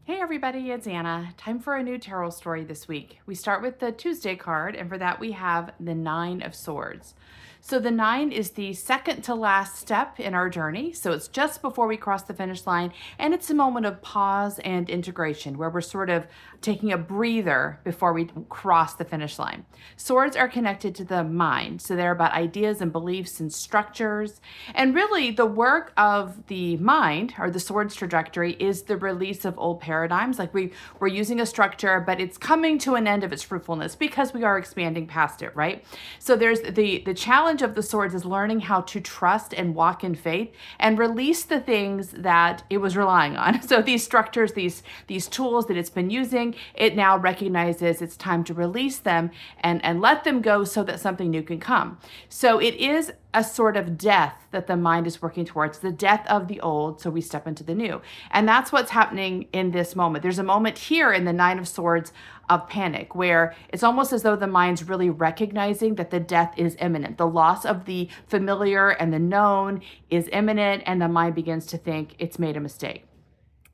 Hey everybody, it's Anna. Time for a new tarot story this week. We start with the Tuesday card, and for that we have the Nine of Swords. So the nine is the second to last step in our journey. So it's just before we cross the finish line, and it's a moment of pause and integration where we're sort of taking a breather before we cross the finish line. Swords are connected to the mind, so they're about ideas and beliefs and structures. And really, the work of the mind, or the sword's trajectory, is the release of old paradigms. Like we're using a structure, but it's coming to an end of its fruitfulness because we are expanding past it, right? So there's the challenge of the swords is learning how to trust and walk in faith and release the things that it was relying on. So these structures, these tools that it's been using, it now recognizes it's time to release them and let them go so that something new can come. So it is a sort of death that the mind is working towards, the death of the old, so we step into the new. And that's what's happening in this moment. There's a moment here in the Nine of Swords of panic where it's almost as though the mind's really recognizing that the death is imminent. The loss of the familiar and the known is imminent, and the mind begins to think it's made a mistake.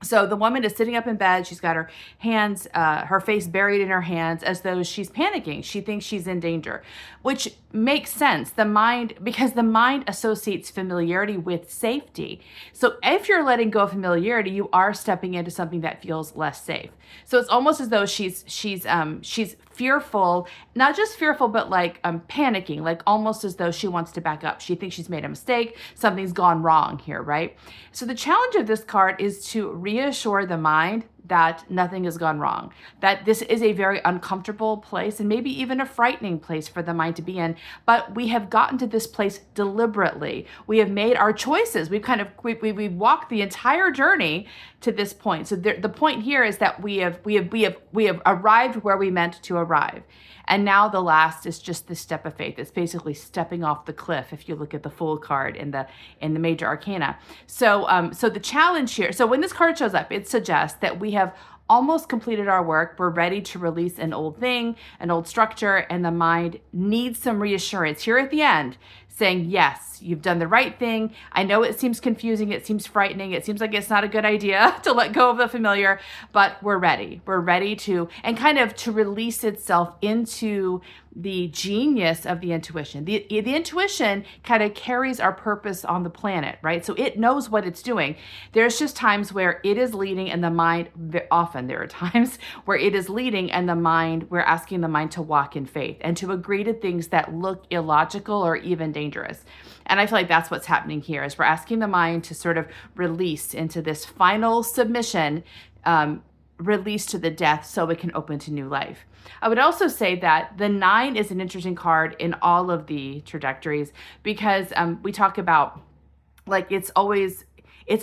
So the woman is sitting up in bed. She's got her hands, her face buried in her hands as though she's panicking. She thinks she's in danger, which makes sense. Because the mind associates familiarity with safety. So if you're letting go of familiarity, you are stepping into something that feels less safe. So it's almost as though she's fearful, not just fearful, but like panicking, like almost as though she wants to back up. She thinks she's made a mistake. Something's gone wrong here, right? So the challenge of this card is to reassure the mind that nothing has gone wrong, that this is a very uncomfortable place and maybe even a frightening place for the mind to be in. But we have gotten to this place deliberately. We have made our choices. We've walked the entire journey to this point. So the point here is that we have arrived where we meant to arrive. And now the last is just the step of faith. It's basically stepping off the cliff if you look at the Fool card in the major arcana. So the challenge here, so when this card shows up, it suggests that we have almost completed our work. We're ready to release an old thing, an old structure, and the mind needs some reassurance here at the end saying, yes, you've done the right thing. I know it seems confusing. It seems frightening. It seems like it's not a good idea to let go of the familiar, but we're ready. We're ready to, and kind of to release itself into the genius of the intuition. The intuition kind of carries our purpose on the planet, right? So it knows what it's doing. There's just times where it is leading and the mind, often there are times where it is leading and the mind, we're asking the mind to walk in faith and to agree to things that look illogical or even dangerous. And I feel like that's what's happening here is we're asking the mind to sort of release into this final submission, release to the death so it can open to new life. I would also say that the nine is an interesting card in all of the trajectories because we talk about like it's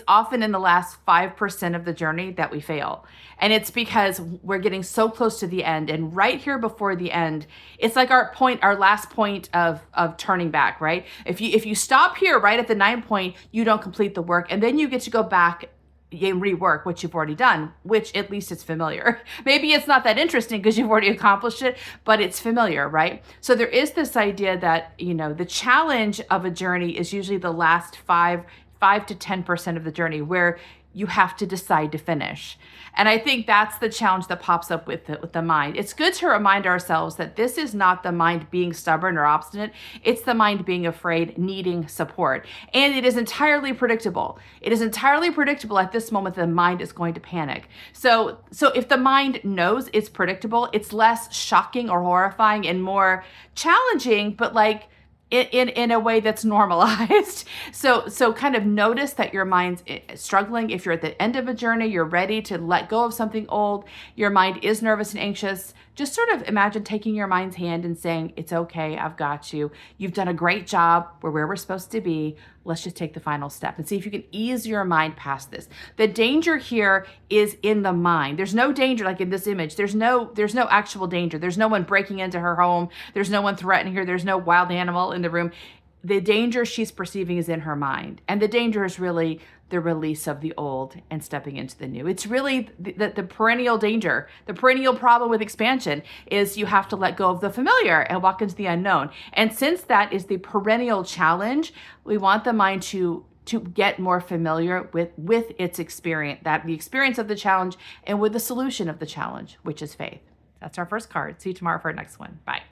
often in the last 5% of the journey that we fail. And it's because we're getting so close to the end. And right here before the end, it's like our last point of turning back, right? If you stop here right at the 9 point, you don't complete the work. And then you get to go back and rework what you've already done, which at least it's familiar. Maybe it's not that interesting because you've already accomplished it, but it's familiar, right? So there is this idea that, the challenge of a journey is usually the last 5 to 10% of the journey where you have to decide to finish. And I think that's the challenge that pops up with the mind. It's good to remind ourselves that this is not the mind being stubborn or obstinate. It's the mind being afraid, needing support. And it is entirely predictable. It is entirely predictable at this moment that the mind is going to panic. So if the mind knows it's predictable, it's less shocking or horrifying and more challenging, but like in a way that's normalized. So kind of notice that your mind's struggling. If you're at the end of a journey, you're ready to let go of something old, your mind is nervous and anxious, just sort of imagine taking your mind's hand and saying, it's okay, I've got you. You've done a great job. We're where we're supposed to be. Let's just take the final step and see if you can ease your mind past this. The danger here is in the mind. There's no danger like in this image. There's no actual danger. There's no one breaking into her home. There's no one threatening her. There's no wild animal in the room. The danger she's perceiving is in her mind. And the danger is really the release of the old and stepping into the new. It's really the perennial danger. The perennial problem with expansion is you have to let go of the familiar and walk into the unknown. And since that is the perennial challenge, we want the mind to to get more familiar with its experience, that the experience of the challenge and with the solution of the challenge, which is faith. That's our first card. See you tomorrow for our next one. Bye.